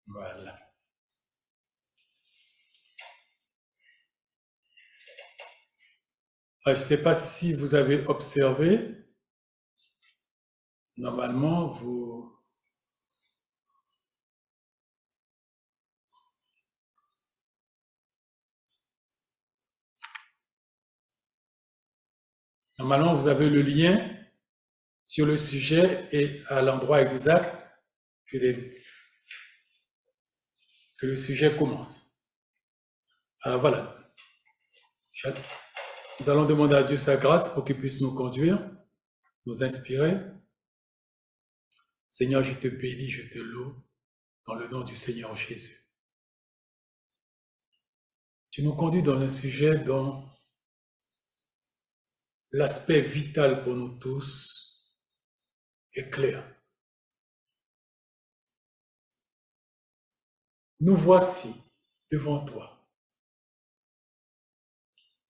Voilà. Je ne sais pas si vous avez observé, normalement, vous avez le lien sur le sujet et à l'endroit exact que, que le sujet commence. Alors voilà, nous allons demander à Dieu sa grâce pour qu'il puisse nous conduire, nous inspirer. Seigneur, je te bénis, je te loue dans le nom du Seigneur Jésus. Tu nous conduis dans un sujet dont l'aspect vital pour nous tous est clair. Nous voici devant toi.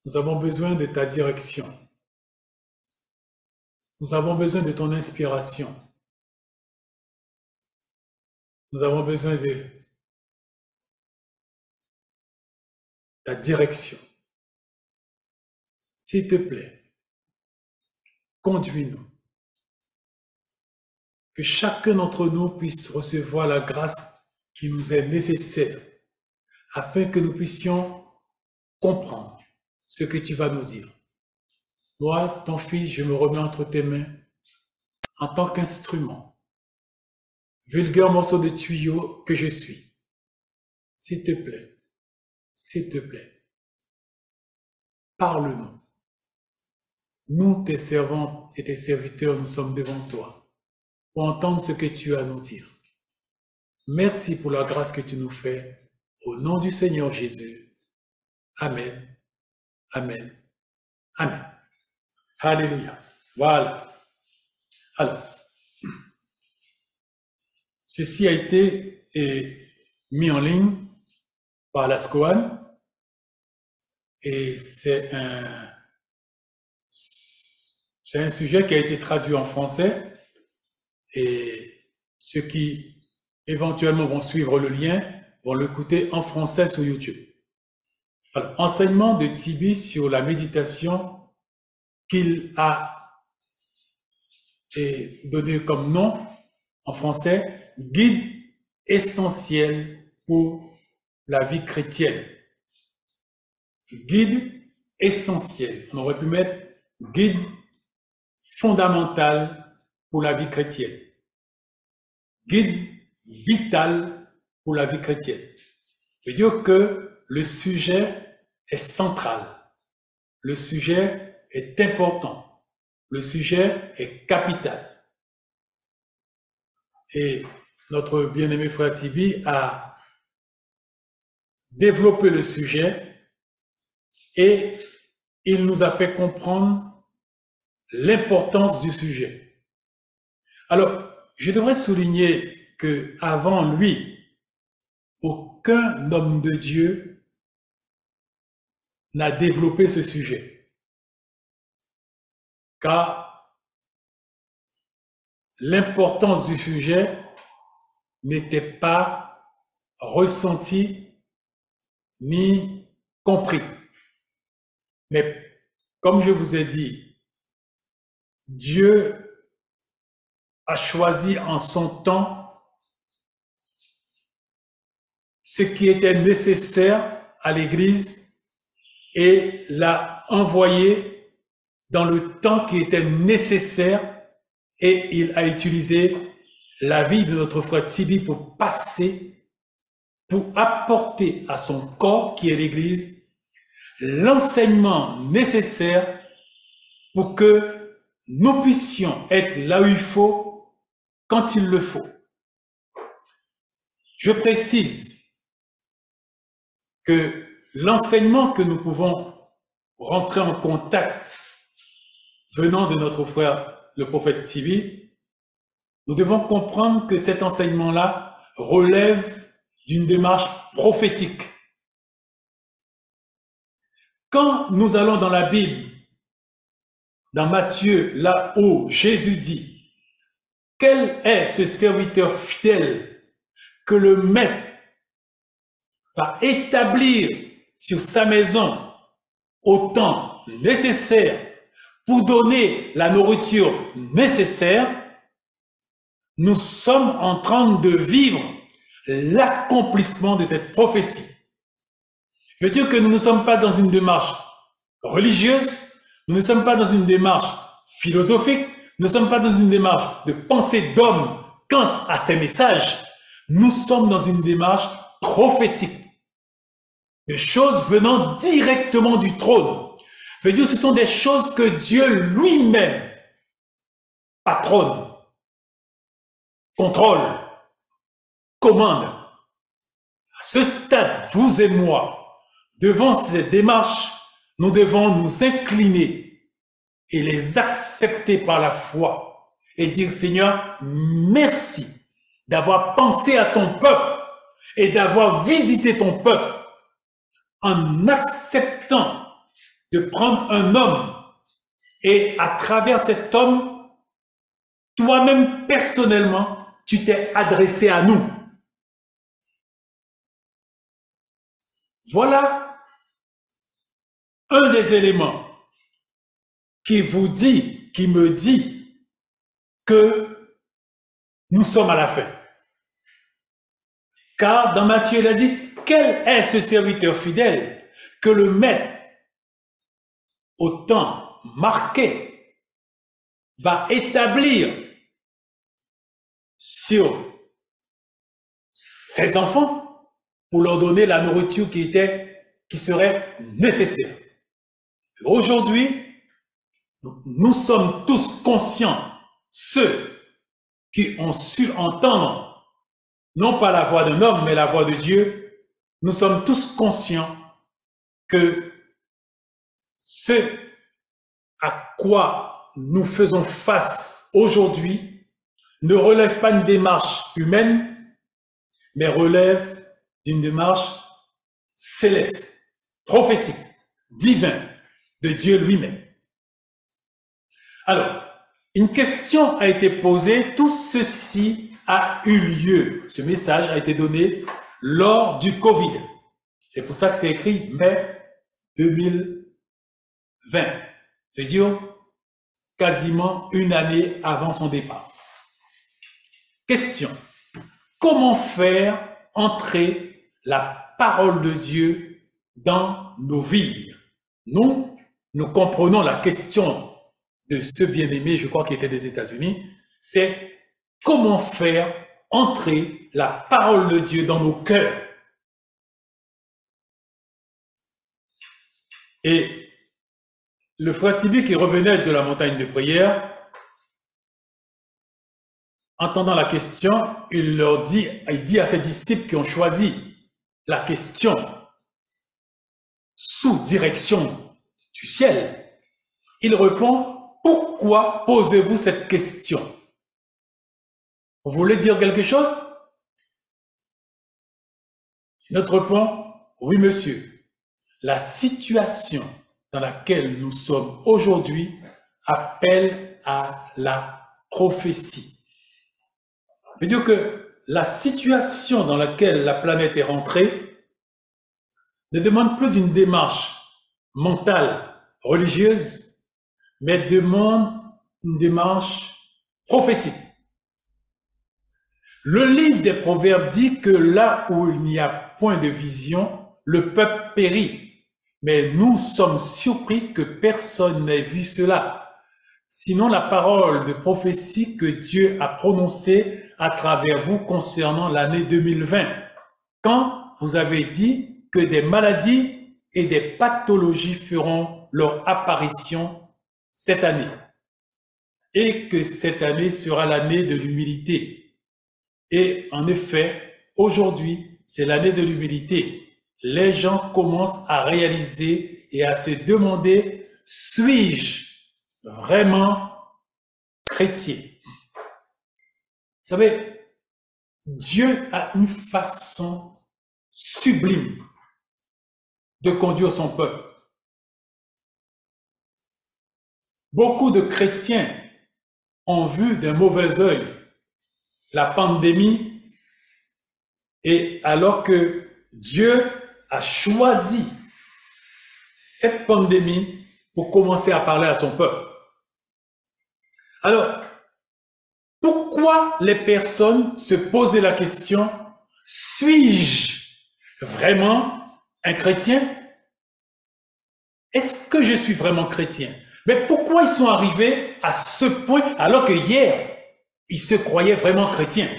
Nous avons besoin de ta direction. Nous avons besoin de ton inspiration. Nous avons besoin de ta direction. S'il te plaît, conduis-nous. Que chacun d'entre nous puisse recevoir la grâce qui nous est nécessaire afin que nous puissions comprendre ce que tu vas nous dire. Moi, ton fils, je me remets entre tes mains en tant qu'instrument, vulgaire morceau de tuyau que je suis. S'il te plaît, parle-nous. Nous, tes servantes et tes serviteurs, nous sommes devant toi pour entendre ce que tu as à nous dire. Merci pour la grâce que tu nous fais. Au nom du Seigneur Jésus. Amen. Amen. Amen. Alléluia. Voilà. Alors, ceci a été mis en ligne par la SCOAN et c'est un sujet qui a été traduit en français et ceux qui éventuellement vont suivre le lien vont l'écouter en français sur YouTube. Alors, enseignement de Tibi sur la méditation qu'il a donné comme nom en français, guide essentiel pour la vie chrétienne. Guide essentiel. On aurait pu mettre guide fondamental pour la vie chrétienne. Guide vital pour la vie chrétienne. Je veux dire que le sujet est central. Le sujet est important. Le sujet est capital. Et notre bien-aimé frère Tibi a développé le sujet et il nous a fait comprendre l'importance du sujet. Alors, je devrais souligner que avant lui, aucun homme de Dieu n'a développé ce sujet. Car l'importance du sujet n'était pas ressentie ni compris. Mais comme je vous ai dit, Dieu a choisi en son temps ce qui était nécessaire à l'Église et l'a envoyé dans le temps qui était nécessaire et il a utilisé la vie de notre frère Tibi pour passer, pour apporter à son corps qui est l'Église l'enseignement nécessaire pour que nous puissions être là où il faut, quand il le faut. Je précise que l'enseignement que nous pouvons rentrer en contact venant de notre frère le prophète Tibi, nous devons comprendre que cet enseignement-là relève d'une démarche prophétique. Quand nous allons dans la Bible, dans Matthieu, là où Jésus dit « Quel est ce serviteur fidèle que le maître va établir sur sa maison autant nécessaire pour donner la nourriture nécessaire, nous sommes en train de vivre l'accomplissement de cette prophétie. Je veux dire que nous ne sommes pas dans une démarche religieuse, nous ne sommes pas dans une démarche philosophique, nous ne sommes pas dans une démarche de pensée d'homme quant à ces messages. Nous sommes dans une démarche prophétique, de choses venant directement du trône. Je veux dire, ce sont des choses que Dieu lui-même patronne, contrôle, commande. À ce stade, vous et moi, devant ces démarches, nous devons nous incliner et les accepter par la foi et dire, Seigneur, merci d'avoir pensé à ton peuple et d'avoir visité ton peuple en acceptant de prendre un homme et à travers cet homme, toi-même personnellement, tu t'es adressé à nous. Voilà un des éléments qui vous dit, qui me dit que nous sommes à la fin. Car dans Matthieu, il a dit, quel est ce serviteur fidèle que le maître, au temps marqué, va établir sur ses enfants pour leur donner la nourriture qui serait nécessaire. Aujourd'hui, nous sommes tous conscients, ceux qui ont su entendre, non pas la voix d'un homme, mais la voix de Dieu, nous sommes tous conscients que ce à quoi nous faisons face aujourd'hui ne relève pas d'une démarche humaine, mais relève d'une démarche céleste, prophétique, divine, de Dieu lui-même. Alors, une question a été posée, tout ceci a eu lieu. Ce message a été donné lors du Covid. C'est pour ça que c'est écrit mai 2020. C'est-à-dire quasiment une année avant son départ. Question. Comment faire entrer la parole de Dieu dans nos vies? Nous comprenons la question de ce bien-aimé, je crois qu'il était des États-Unis, c'est comment faire entrer la parole de Dieu dans nos cœurs. Et le frère Tibi qui revenait de la montagne de prière, entendant la question, il dit à ses disciples qui ont choisi la question sous direction du ciel, il répond, pourquoi posez-vous cette question? Vous voulez dire quelque chose? Notre répond, oui monsieur. La situation dans laquelle nous sommes aujourd'hui appelle à la prophétie. Ça veut dire que la situation dans laquelle la planète est rentrée ne demande plus d'une démarche mentale, religieuse, mais demande une démarche prophétique. Le livre des Proverbes dit que là où il n'y a point de vision, le peuple périt. Mais nous sommes surpris que personne n'ait vu cela. Sinon la parole de prophétie que Dieu a prononcée à travers vous concernant l'année 2020, quand vous avez dit que des maladies et des pathologies feront leur apparition cette année, et que cette année sera l'année de l'humilité. Et en effet, aujourd'hui, c'est l'année de l'humilité. Les gens commencent à réaliser et à se demander, suis-je vraiment chrétien? Vous savez, Dieu a une façon sublime de conduire son peuple. Beaucoup de chrétiens ont vu d'un mauvais œil la pandémie Et alors que Dieu a choisi cette pandémie pour commencer à parler à son peuple. Alors, pourquoi les personnes se posaient la question, suis-je vraiment un chrétien? Est-ce que je suis vraiment chrétien? Mais pourquoi ils sont arrivés à ce point alors que hier, ils se croyaient vraiment chrétiens?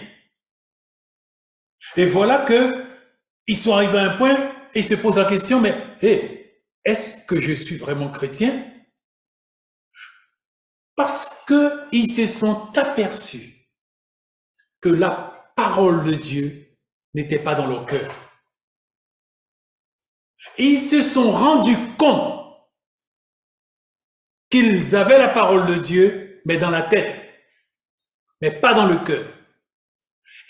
Et voilà que ils sont arrivés à un point et ils se posent la question, mais hey, est-ce que je suis vraiment chrétien? Parce qu'ils se sont aperçus que la parole de Dieu n'était pas dans leur cœur. Et ils se sont rendus compte qu'ils avaient la parole de Dieu, mais dans la tête, mais pas dans le cœur.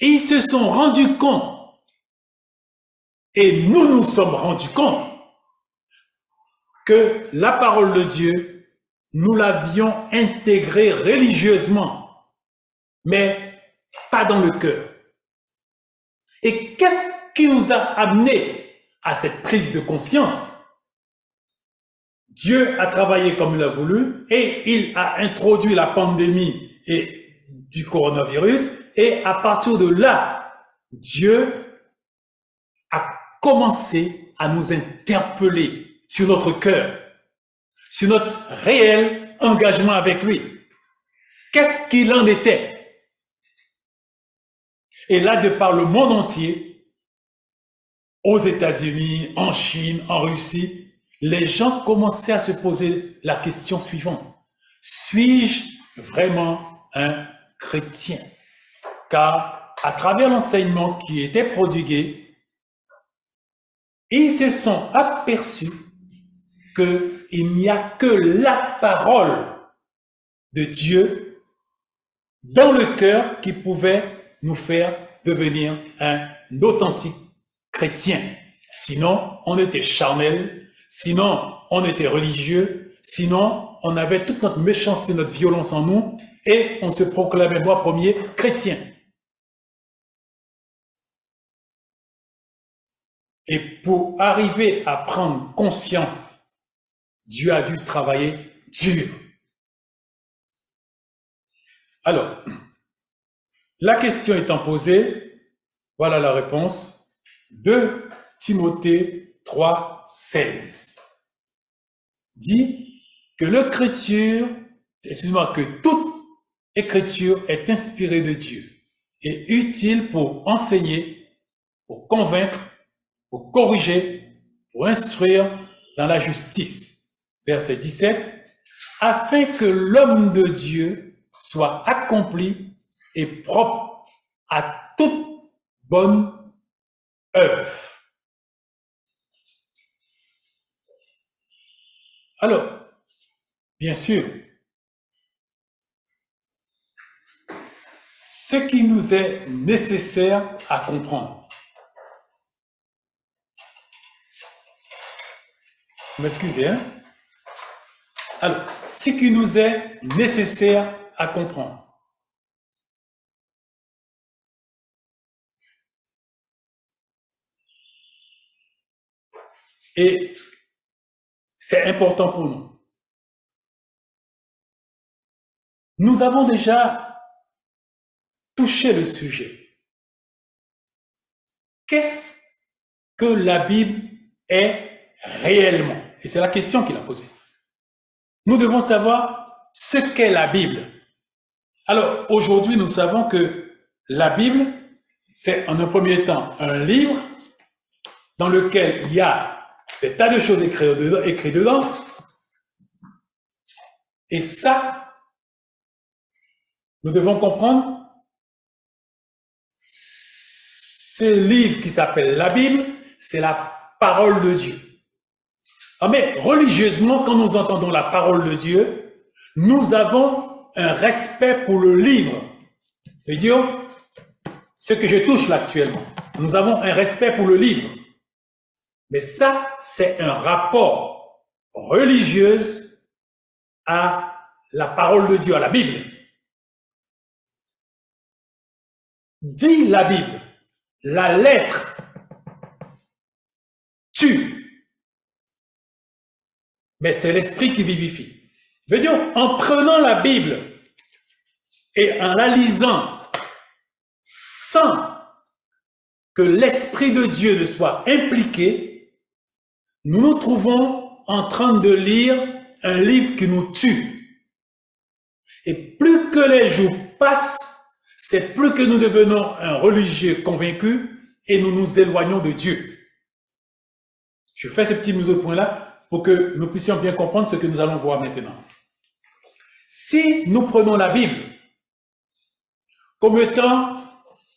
Et ils se sont rendus compte, et nous nous sommes rendus compte, que la parole de Dieu, nous l'avions intégrée religieusement, mais pas dans le cœur. Et qu'est-ce qui nous a amené à cette prise de conscience? Dieu a travaillé comme il a voulu et il a introduit la pandémie du coronavirus, et à partir de là, Dieu a commencé à nous interpeller sur notre cœur, sur notre réel engagement avec lui. Qu'est-ce qu'il en était? Et là, de par le monde entier, aux États-Unis, en Chine, en Russie, les gens commençaient à se poser la question suivante. Suis-je vraiment un chrétien? Car à travers l'enseignement qui était prodigué, ils se sont aperçus qu'il n'y a que la parole de Dieu dans le cœur qui pouvait nous faire devenir un authentique chrétien. Sinon, on était charnel, sinon, on était religieux, sinon, on avait toute notre méchanceté, notre violence en nous, et on se proclamait, moi premier, chrétien. Et pour arriver à prendre conscience, Dieu a dû travailler dur. Alors, la question étant posée, voilà la réponse. 2 Timothée 3, 16 dit que que toute écriture est inspirée de Dieu et utile pour enseigner, pour convaincre, pour corriger, pour instruire dans la justice. Verset 17, afin que l'homme de Dieu soit accompli et propre à toute bonne œuvre. Alors, bien sûr, ce qui nous est nécessaire à comprendre. Vous m'excusez, hein? Alors, ce qui nous est nécessaire à comprendre. Et c'est important pour nous. Nous avons déjà touché le sujet. Qu'est-ce que la Bible est réellement? Et c'est la question qu'il a posée. Nous devons savoir ce qu'est la Bible. Alors, aujourd'hui, nous savons que la Bible, c'est en un premier temps un livre dans lequel il y a des tas de choses écrites dedans. Et ça, nous devons comprendre, ce livre qui s'appelle la Bible, c'est la parole de Dieu. Ah, mais religieusement, quand nous entendons la parole de Dieu, nous avons un respect pour le livre. C'est-à-dire, ce que je touche là actuellement, nous avons un respect pour le livre. Mais ça, c'est un rapport religieux à la parole de Dieu, à la Bible. Dit la Bible. La lettre tue, mais c'est l'esprit qui vivifie. Je veux dire, en prenant la Bible et en la lisant sans que l'Esprit de Dieu ne soit impliqué, nous nous trouvons en train de lire un livre qui nous tue. Et plus que les jours passent, c'est plus que nous devenons un religieux convaincu et nous nous éloignons de Dieu. Je fais ce petit mise au point-là pour que nous puissions bien comprendre ce que nous allons voir maintenant. Si nous prenons la Bible comme étant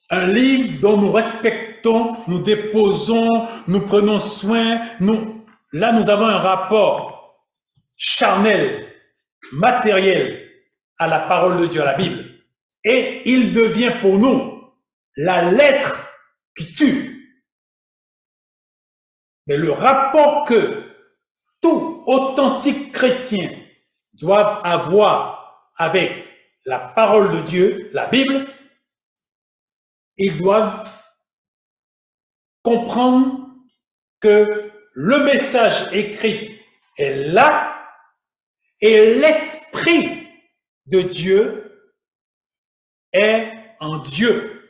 un livre dont nous respectons, nous déposons, nous prenons soin, là nous avons un rapport charnel, matériel à la parole de Dieu, à la Bible. Et il devient pour nous la lettre qui tue. Mais le rapport que tout authentique chrétien doit avoir avec la parole de Dieu, la Bible, ils doivent comprendre que le message écrit est là et l'Esprit de Dieu est en Dieu.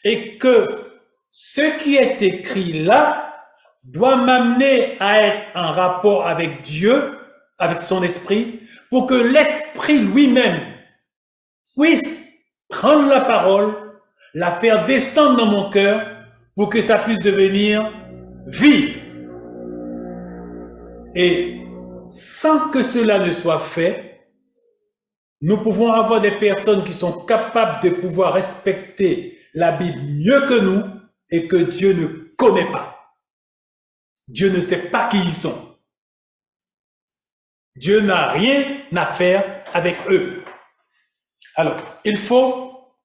Et que ce qui est écrit là doit m'amener à être en rapport avec Dieu, avec son esprit, pour que l'Esprit lui-même puisse prendre la parole, la faire descendre dans mon cœur pour que ça puisse devenir vie. Et sans que cela ne soit fait, nous pouvons avoir des personnes qui sont capables de pouvoir respecter la Bible mieux que nous et que Dieu ne connaît pas. Dieu ne sait pas qui ils sont. Dieu n'a rien à faire avec eux. Alors, il faut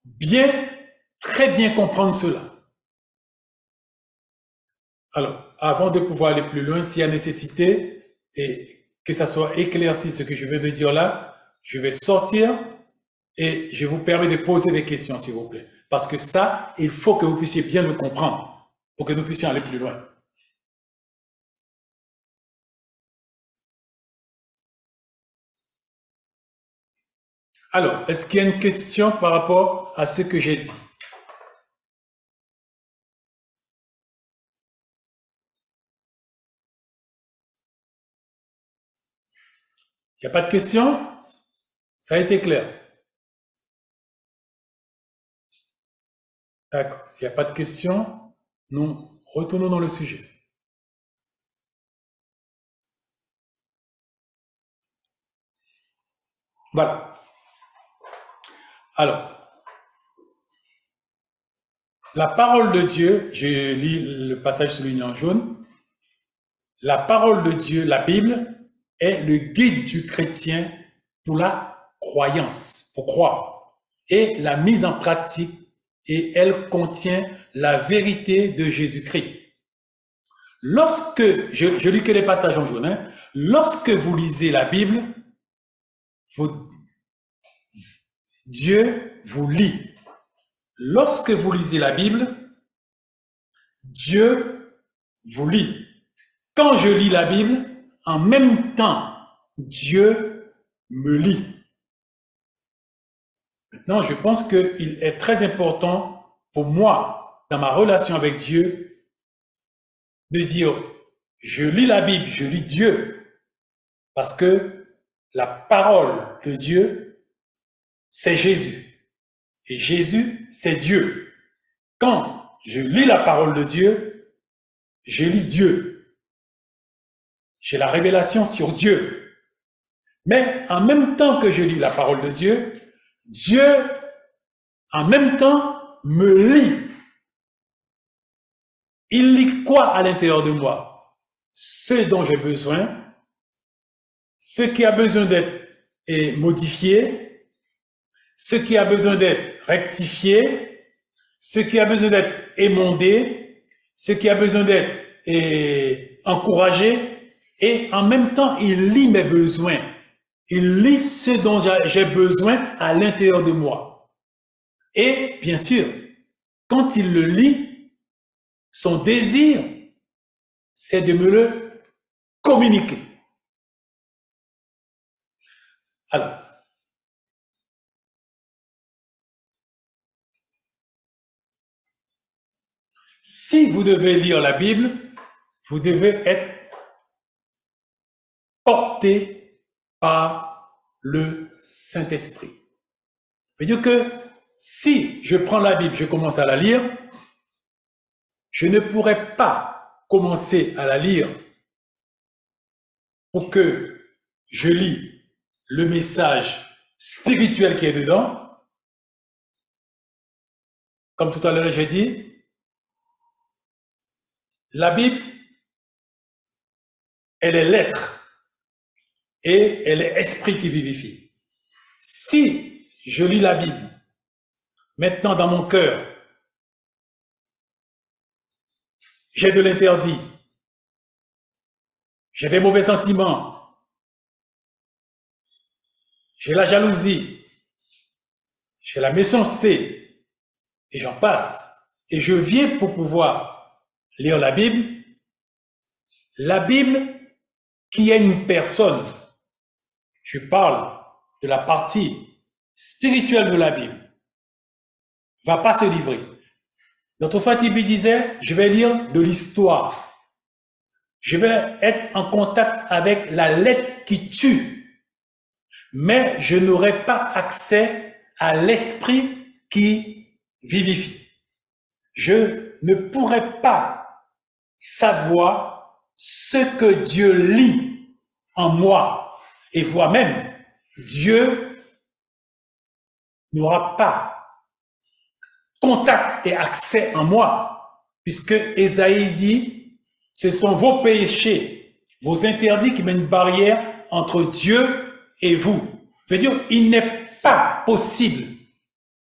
très bien comprendre cela. Alors, avant de pouvoir aller plus loin, s'il y a nécessité, et que ça soit éclairci ce que je viens de dire là, je vais sortir et je vous permets de poser des questions, s'il vous plaît. Parce que ça, il faut que vous puissiez bien le comprendre pour que nous puissions aller plus loin. Alors, est-ce qu'il y a une question par rapport à ce que j'ai dit? Il n'y a pas de question? Ça a été clair. D'accord. S'il n'y a pas de question, nous retournons dans le sujet. Voilà. Alors, la parole de Dieu, je lis le passage souligné en jaune. La parole de Dieu, la Bible, est le guide du chrétien pour la croyance, pour croire, et la mise en pratique, et elle contient la vérité de Jésus-Christ. Lorsque, je lis que les passages en jaune, hein, lorsque vous lisez la Bible, Dieu vous lit. Lorsque vous lisez la Bible, Dieu vous lit. Quand je lis la Bible, en même temps, Dieu me lit. Maintenant, je pense qu'il est très important pour moi, dans ma relation avec Dieu, de dire, je lis la Bible, je lis Dieu, parce que la parole de Dieu, c'est Jésus. Et Jésus, c'est Dieu. Quand je lis la parole de Dieu, je lis Dieu. J'ai la révélation sur Dieu. Mais en même temps que je lis la parole de Dieu, Dieu, en même temps, me lit. Il lit quoi à l'intérieur de moi? Ce dont j'ai besoin, ce qui a besoin d'être modifié, ce qui a besoin d'être rectifié, ce qui a besoin d'être émondé, ce qui a besoin d'être encouragé, et en même temps, il lit mes besoins. Il lit ce dont j'ai besoin à l'intérieur de moi. Et bien sûr, quand il le lit, son désir, c'est de me le communiquer. Alors, si vous devez lire la Bible, vous devez être porté par le Saint-Esprit. Ça veut dire que si je prends la Bible, je commence à la lire, je ne pourrais pas commencer à la lire pour que je lis le message spirituel qui est dedans. Comme tout à l'heure j'ai dit, la Bible, elle est l'être et elle est esprit qui vivifie. Si je lis la Bible, maintenant dans mon cœur, j'ai de l'interdit, j'ai des mauvais sentiments, j'ai la jalousie, j'ai la méchanceté, et j'en passe, et je viens pour pouvoir lire la Bible qui est une personne, je parle de la partie spirituelle de la Bible, va pas se livrer. Notre Fatibi disait, je vais lire de l'histoire. Je vais être en contact avec la lettre qui tue. Mais je n'aurai pas accès à l'esprit qui vivifie. Je ne pourrai pas savoir ce que Dieu lit en moi. Et voire même, Dieu n'aura pas contact et accès en moi, puisque Ésaïe dit, ce sont vos péchés, vos interdits qui mettent une barrière entre Dieu et vous. Je veux dire, il n'est pas possible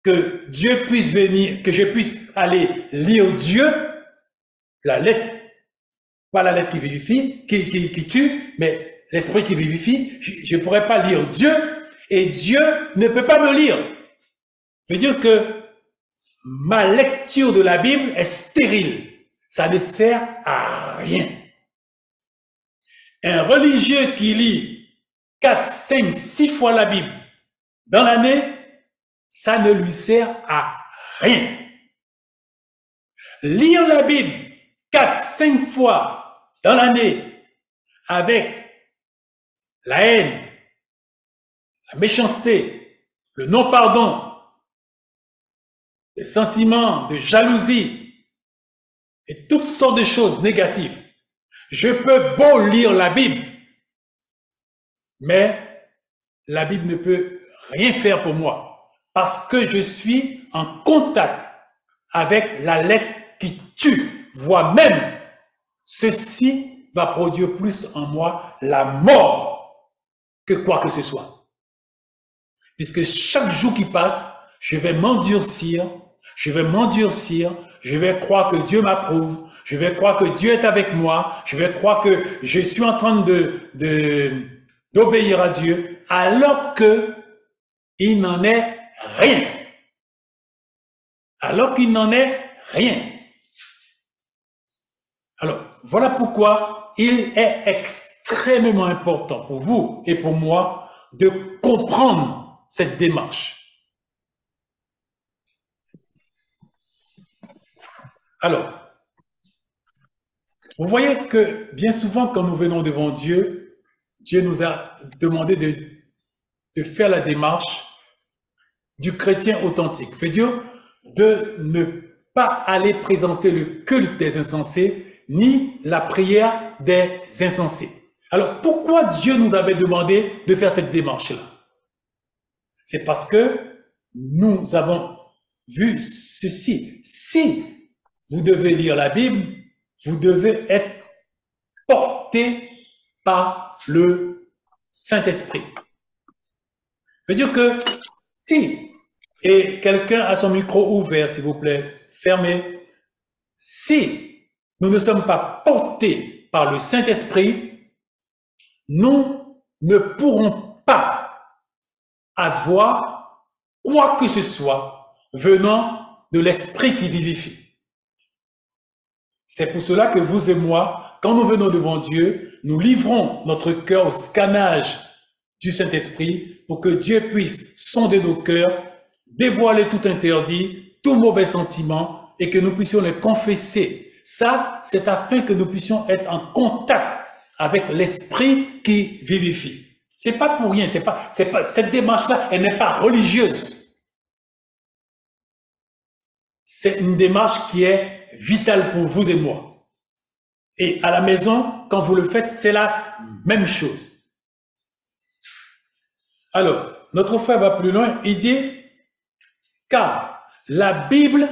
que Dieu puisse venir, que je puisse aller lire Dieu, la lettre, pas la lettre qui vivifie, qui tue, mais l'esprit qui vivifie. Je ne pourrais pas lire Dieu et Dieu ne peut pas me lire. Je veux dire que ma lecture de la Bible est stérile. Ça ne sert à rien. Un religieux qui lit 4, 5, 6 fois la Bible dans l'année, ça ne lui sert à rien. Lire la Bible 4, 5 fois dans l'année avec la haine, la méchanceté, le non-pardon, des sentiments de jalousie et toutes sortes de choses négatives. Je peux beau lire la Bible, mais la Bible ne peut rien faire pour moi parce que je suis en contact avec la lettre qui tue, voire même ceci va produire plus en moi la mort que quoi que ce soit. Puisque chaque jour qui passe, je vais m'endurcir, je vais croire que Dieu m'approuve, je vais croire que Dieu est avec moi, je vais croire que je suis en train d'obéir à Dieu, alors que il n'en est rien. Alors qu'il n'en est rien. Alors, voilà pourquoi il est extrêmement important pour vous et pour moi de comprendre cette démarche. Alors, vous voyez que bien souvent, quand nous venons devant Dieu, Dieu nous a demandé de faire la démarche du chrétien authentique. C'est-à-dire de ne pas aller présenter le culte des insensés, ni la prière des insensés. Alors, pourquoi Dieu nous avait demandé de faire cette démarche-là? C'est parce que nous avons vu ceci. Si vous devez lire la Bible, vous devez être porté par le Saint-Esprit. Ça veut dire que si, et quelqu'un a son micro ouvert, s'il vous plaît, fermé, si nous ne sommes pas portés par le Saint-Esprit, nous ne pourrons pas avoir quoi que ce soit venant de l'esprit qui vivifie. C'est pour cela que vous et moi, quand nous venons devant Dieu, nous livrons notre cœur au scannage du Saint-Esprit pour que Dieu puisse sonder nos cœurs, dévoiler tout interdit, tout mauvais sentiment et que nous puissions les confesser. Ça, c'est afin que nous puissions être en contact avec l'Esprit qui vivifie. C'est pas pour rien, cette démarche-là, elle n'est pas religieuse. C'est une démarche qui est vitale pour vous et moi. Et à la maison, quand vous le faites, c'est la même chose. Alors, notre frère va plus loin, il dit, car la Bible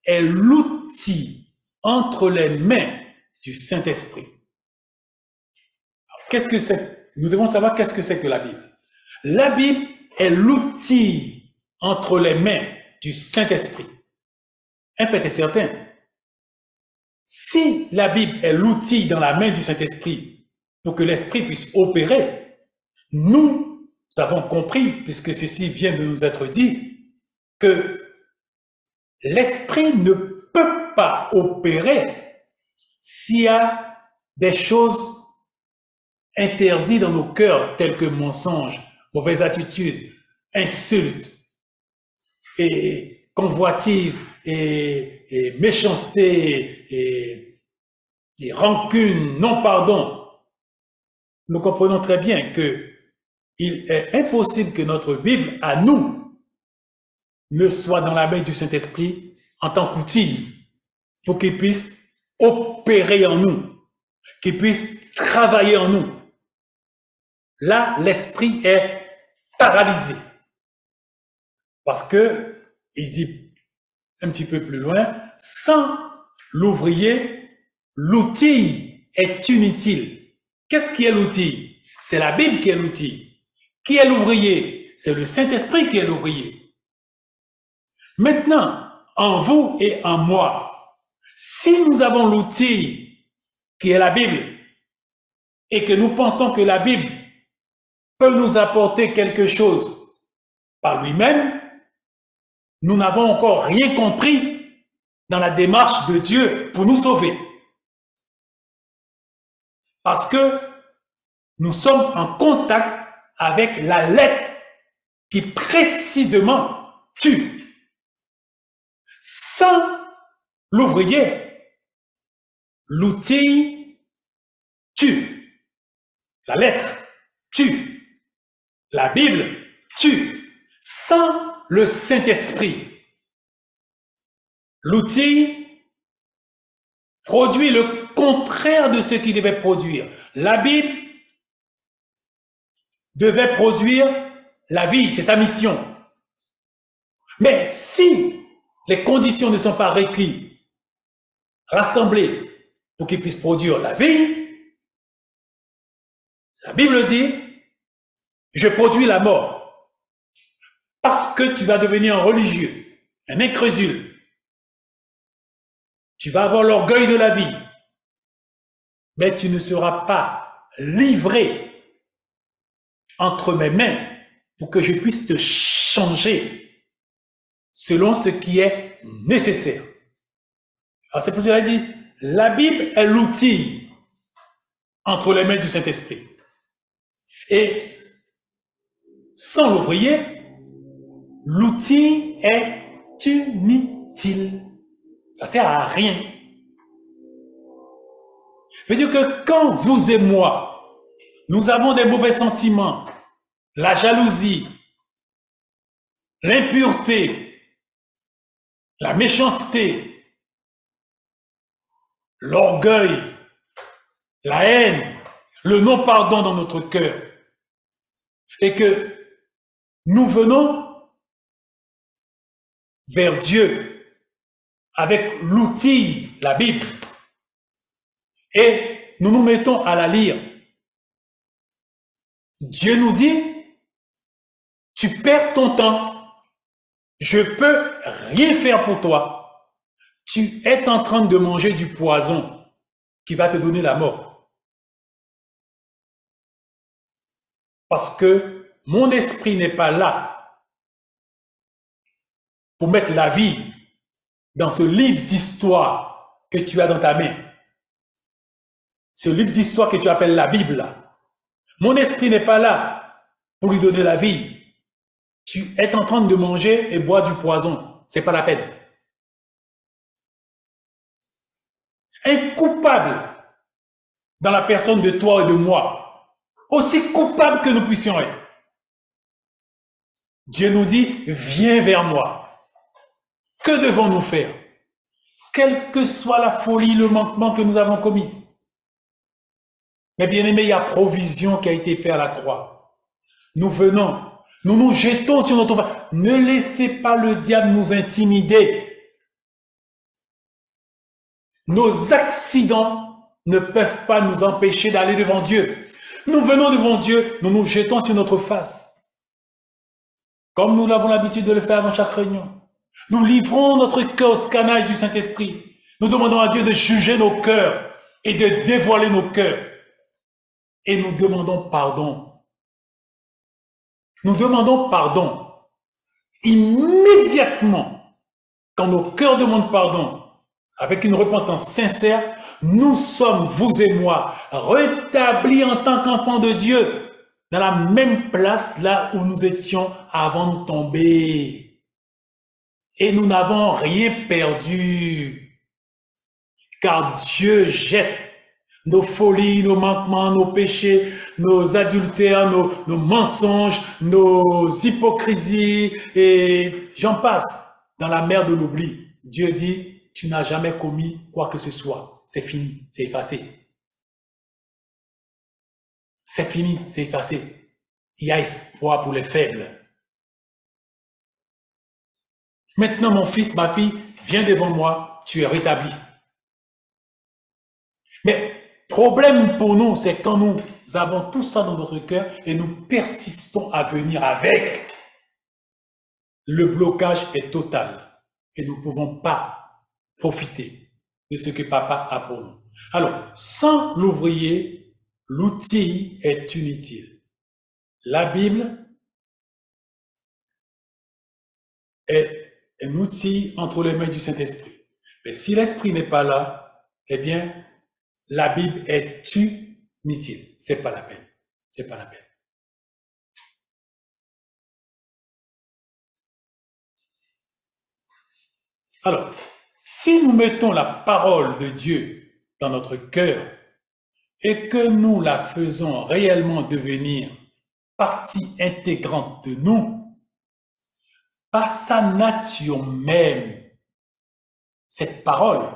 est l'outil entre les mains du Saint-Esprit. Qu'est-ce que c'est? Nous devons savoir qu'est-ce que c'est que la Bible. La Bible est l'outil entre les mains du Saint-Esprit. Un fait est certain. Si la Bible est l'outil dans la main du Saint-Esprit pour que l'Esprit puisse opérer, nous avons compris, puisque ceci vient de nous être dit, que l'Esprit ne peut pas opérer s'il y a des choses interdites dans nos cœurs, telles que mensonges, mauvaises attitudes, insultes, et convoitise, et méchanceté, et rancune, non-pardon. Nous comprenons très bien que il est impossible que notre Bible, à nous, ne soit dans la main du Saint-Esprit en tant qu'outil pour qu'il puisse opérer en nous, qu'il puisse travailler en nous. Là, l'esprit est paralysé. Parce que, il dit un petit peu plus loin, sans l'ouvrier, l'outil est inutile. Qu'est-ce qui est l'outil? C'est la Bible qui est l'outil. Qui est l'ouvrier? C'est le Saint-Esprit qui est l'ouvrier. Maintenant, en vous et en moi, si nous avons l'outil qui est la Bible et que nous pensons que la Bible peut nous apporter quelque chose par lui-même, nous n'avons encore rien compris dans la démarche de Dieu pour nous sauver. Parce que nous sommes en contact avec la lettre qui précisément tue. Sans l'ouvrier, l'outil tue. La lettre tue. La Bible tue. Sans le Saint-Esprit, l'outil produit le contraire de ce qu'il devait produire. La Bible devait produire la vie, c'est sa mission. Mais si les conditions ne sont pas requises, rassemblées pour qu'il puisse produire la vie, la Bible dit, je produis la mort. Parce que tu vas devenir un religieux, un incrédule. Tu vas avoir l'orgueil de la vie. Mais tu ne seras pas livré entre mes mains pour que je puisse te changer selon ce qui est nécessaire. Alors c'est pour cela qu'il dit, la Bible est l'outil entre les mains du Saint-Esprit. Et sans l'ouvrier, l'outil est inutile. Ça ne sert à rien. Je veux dire que quand vous et moi, nous avons des mauvais sentiments, la jalousie, l'impureté, la méchanceté, l'orgueil, la haine, le non-pardon dans notre cœur, et que nous venons vers Dieu avec l'outil, la Bible, et nous nous mettons à la lire. Dieu nous dit, tu perds ton temps, je peux rien faire pour toi. Tu es en train de manger du poison qui va te donner la mort. Parce que mon esprit n'est pas là pour mettre la vie dans ce livre d'histoire que tu as dans ta main, ce livre d'histoire que tu appelles la Bible, mon esprit n'est pas là pour lui donner la vie. Tu es en train de manger et boire du poison. C'est pas la peine. Un coupable dans la personne de toi et de moi, aussi coupable que nous puissions être. Dieu nous dit, viens vers moi. Que devons-nous faire? Quelle que soit la folie, le manquement que nous avons commis. Mais bien aimé, il y a provision qui a été faite à la croix. Nous venons, nous nous jetons sur notre face. Ne laissez pas le diable nous intimider. Nos accidents ne peuvent pas nous empêcher d'aller devant Dieu. Nous venons devant Dieu, nous nous jetons sur notre face. Comme nous l'avons l'habitude de le faire avant chaque réunion. Nous livrons notre cœur au scannage du Saint-Esprit. Nous demandons à Dieu de juger nos cœurs et de dévoiler nos cœurs. Et nous demandons pardon. Nous demandons pardon. Immédiatement, quand nos cœurs demandent pardon, avec une repentance sincère, nous sommes, vous et moi, rétablis en tant qu'enfants de Dieu, dans la même place là où nous étions avant de tomber. Et nous n'avons rien perdu, car Dieu jette nos folies, nos manquements, nos péchés, nos adultères, nos mensonges, nos hypocrisies, et j'en passe, dans la mer de l'oubli. Dieu dit, tu n'as jamais commis quoi que ce soit. C'est fini, c'est effacé. C'est fini, c'est effacé. Il y a espoir pour les faibles. Maintenant, mon fils, ma fille, viens devant moi, tu es rétabli. Mais problème pour nous, c'est quand nous avons tout ça dans notre cœur et nous persistons à venir avec. Le blocage est total et nous ne pouvons pas profiter de ce que papa a pour nous. Alors, sans l'ouvrier, l'outil est inutile. La Bible est un outil entre les mains du Saint-Esprit. Mais si l'Esprit n'est pas là, eh bien, la Bible est inutile. C'est pas la peine. C'est pas la peine. Alors, si nous mettons la parole de Dieu dans notre cœur et que nous la faisons réellement devenir partie intégrante de nous, par sa nature même, cette parole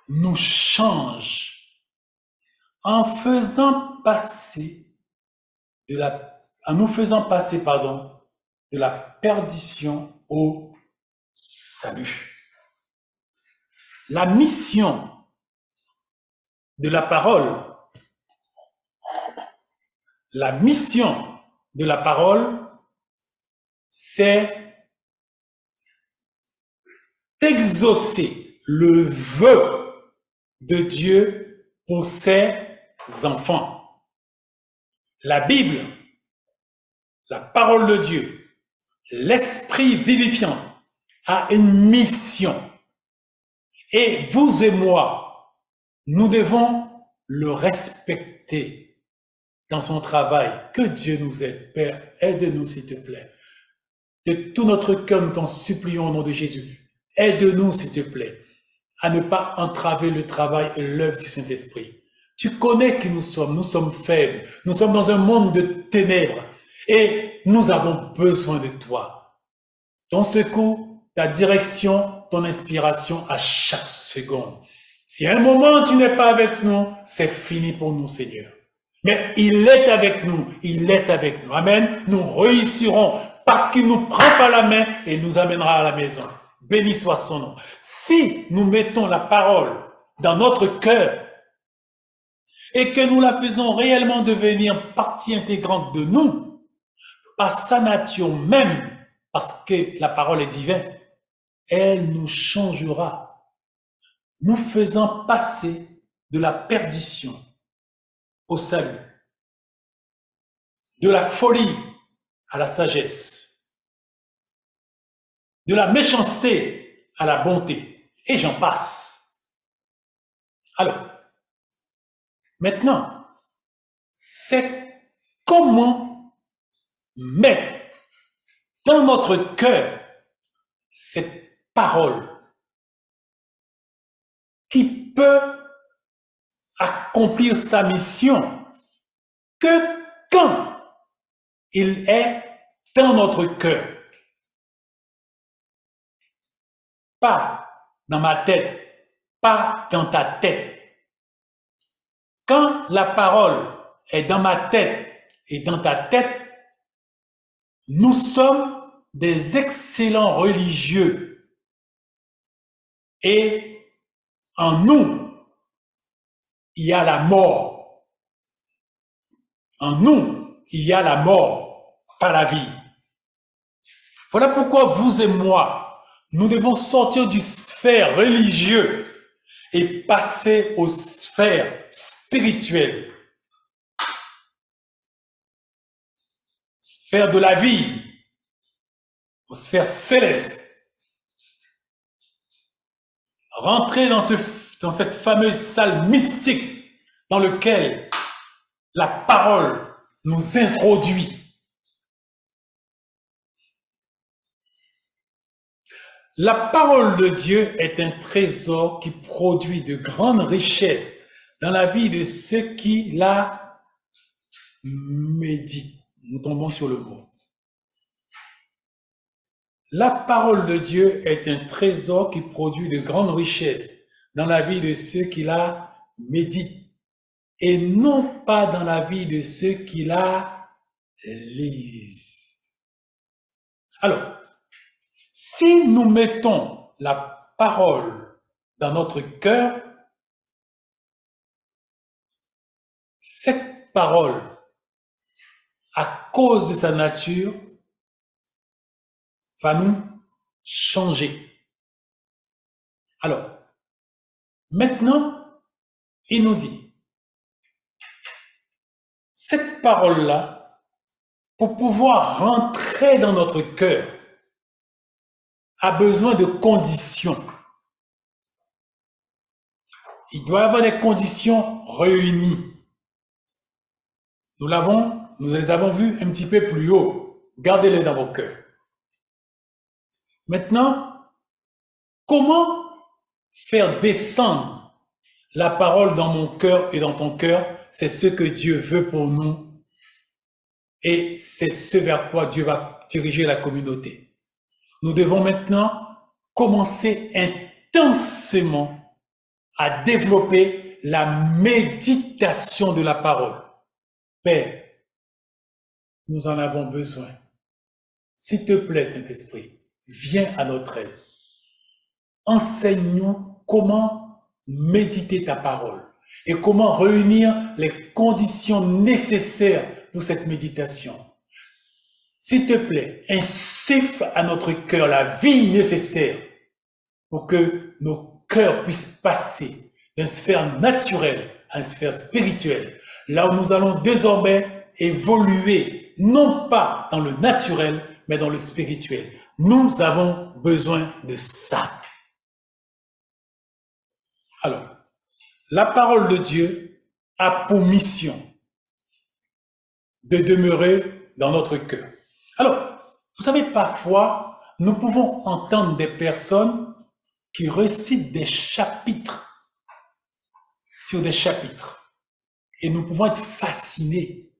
nous change en nous faisant passer de la perdition au salut. La mission de la parole, c'est d'exaucer le vœu de Dieu pour ses enfants. La Bible, la parole de Dieu, l'esprit vivifiant a une mission. Et vous et moi, nous devons le respecter dans son travail. Que Dieu nous aide. Père, aide-nous s'il te plaît. De tout notre cœur, nous t'en supplions au nom de Jésus. Aide-nous s'il te plaît à ne pas entraver le travail et l'œuvre du Saint-Esprit. Tu connais qui nous sommes faibles, nous sommes dans un monde de ténèbres et nous avons besoin de toi. Ton secours, ta direction, ton inspiration à chaque seconde. Si à un moment tu n'es pas avec nous, c'est fini pour nous, Seigneur. Mais il est avec nous, il est avec nous. Amen. Nous réussirons parce qu'il nous prend par la main et nous amènera à la maison. Béni soit son nom. Si nous mettons la parole dans notre cœur et que nous la faisons réellement devenir partie intégrante de nous, par sa nature même, parce que la parole est divine, elle nous changera, nous faisant passer de la perdition au salut, de la folie à la sagesse, de la méchanceté à la bonté, et j'en passe. Alors, maintenant, c'est comment mettre dans notre cœur cette parole qui peut accomplir sa mission que quand il est dans notre cœur. Pas dans ma tête, pas dans ta tête. Quand la parole est dans ma tête et dans ta tête, nous sommes des excellents religieux. Et en nous, il y a la mort. En nous, il y a la mort, pas la vie. Voilà pourquoi vous et moi, nous devons sortir du sphère religieux et passer aux sphères spirituelles. Sphère de la vie, aux sphères célestes. Rentrer dans cette fameuse salle mystique dans laquelle la parole nous introduit. La parole de Dieu est un trésor qui produit de grandes richesses dans la vie de ceux qui la méditent. Nous tombons sur le mot. La parole de Dieu est un trésor qui produit de grandes richesses dans la vie de ceux qui la méditent et non pas dans la vie de ceux qui la lisent. Alors, si nous mettons la parole dans notre cœur, cette parole, à cause de sa nature, va nous changer. Alors, maintenant, il nous dit, cette parole-là, pour pouvoir rentrer dans notre cœur, a besoin de conditions. Il doit y avoir des conditions réunies. Nous les avons vues un petit peu plus haut. Gardez-les dans vos cœurs. Maintenant, comment faire descendre la parole dans mon cœur et dans ton cœur? C'est ce que Dieu veut pour nous et c'est ce vers quoi Dieu va diriger la communauté. Nous devons maintenant commencer intensément à développer la méditation de la parole. Père, nous en avons besoin. S'il te plaît, Saint-Esprit, viens à notre aide. Enseigne-nous comment méditer ta parole et comment réunir les conditions nécessaires pour cette méditation. S'il te plaît, insuffle à notre cœur la vie nécessaire pour que nos cœurs puissent passer d'une sphère naturelle à une sphère spirituelle, là où nous allons désormais évoluer, non pas dans le naturel, mais dans le spirituel. Nous avons besoin de ça. Alors, la parole de Dieu a pour mission de demeurer dans notre cœur. Alors, vous savez, parfois, nous pouvons entendre des personnes qui récitent des chapitres sur des chapitres. Et nous pouvons être fascinés.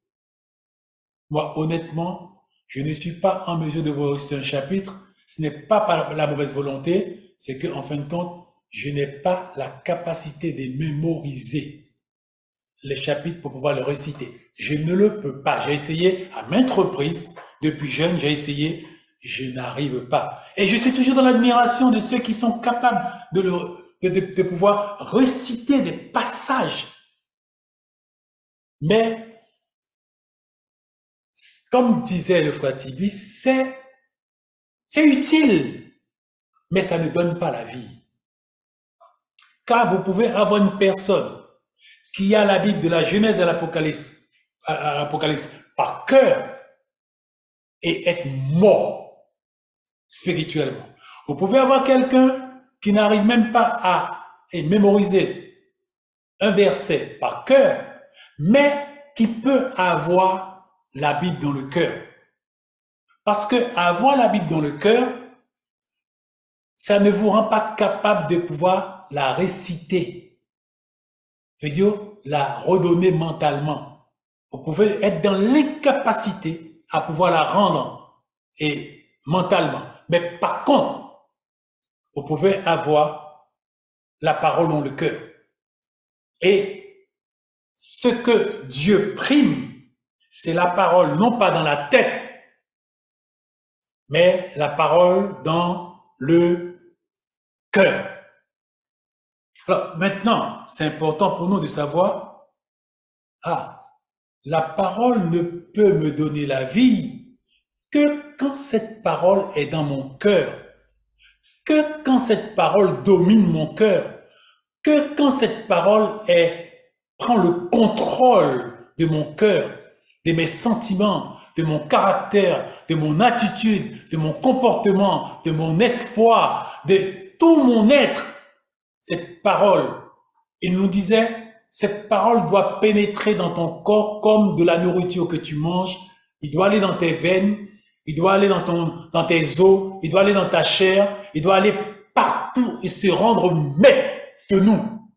Moi, honnêtement, je ne suis pas en mesure de vous réciter un chapitre. Ce n'est pas par la mauvaise volonté, c'est qu'en fin de compte, je n'ai pas la capacité de mémoriser les chapitres pour pouvoir les réciter. Je ne le peux pas. J'ai essayé à maintes reprises. Depuis jeune, j'ai essayé. Je n'arrive pas. Et je suis toujours dans l'admiration de ceux qui sont capables de pouvoir réciter des passages. Mais, comme disait le frère Tibi, c'est utile, mais ça ne donne pas la vie. Car vous pouvez avoir une personne qui a la Bible de la Genèse à l'Apocalypse par cœur et être mort spirituellement. Vous pouvez avoir quelqu'un qui n'arrive même pas à mémoriser un verset par cœur, mais qui peut avoir la Bible dans le cœur. Parce que avoir la Bible dans le cœur, ça ne vous rend pas capable de pouvoir la réciter. Je veux dire, la redonner mentalement. Vous pouvez être dans l'incapacité à pouvoir la rendre et mentalement. Mais par contre, vous pouvez avoir la parole dans le cœur. Et ce que Dieu prime, c'est la parole, non pas dans la tête, mais la parole dans le cœur. Alors maintenant, c'est important pour nous de savoir, la parole ne peut me donner la vie que quand cette parole est dans mon cœur, que quand cette parole domine mon cœur, que quand cette parole prend le contrôle de mon cœur, de mes sentiments, de mon caractère, de mon attitude, de mon comportement, de mon espoir, de tout mon être. Cette parole, il nous disait, cette parole doit pénétrer dans ton corps comme de la nourriture que tu manges. Il doit aller dans tes veines, il doit aller dans tes os, il doit aller dans ta chair, il doit aller partout et se rendre maître de nous.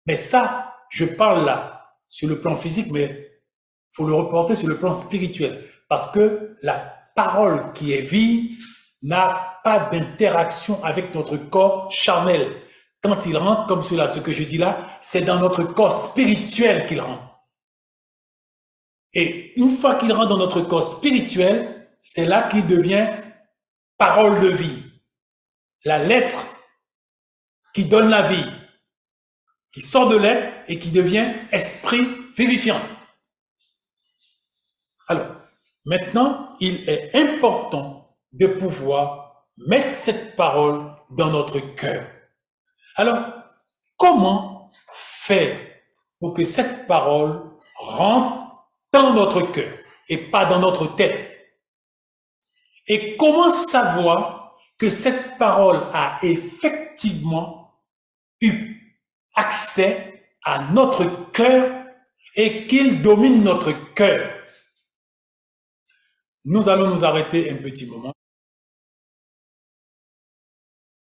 Mais ça, je parle là sur le plan physique, mais il faut le reporter sur le plan spirituel. Parce que la parole qui est vie n'a pas d'interaction avec notre corps charnel. Quand il rentre comme cela, ce que je dis là, c'est dans notre corps spirituel qu'il rentre. Et une fois qu'il rentre dans notre corps spirituel, c'est là qu'il devient parole de vie. La lettre qui donne la vie, qui sort de l'être et qui devient esprit vivifiant. Alors, maintenant, il est important de pouvoir mettre cette parole dans notre cœur. Alors, comment faire pour que cette parole rentre dans notre cœur et pas dans notre tête? Et comment savoir que cette parole a effectivement eu accès à notre cœur et qu'il domine notre cœur? Nous allons nous arrêter un petit moment.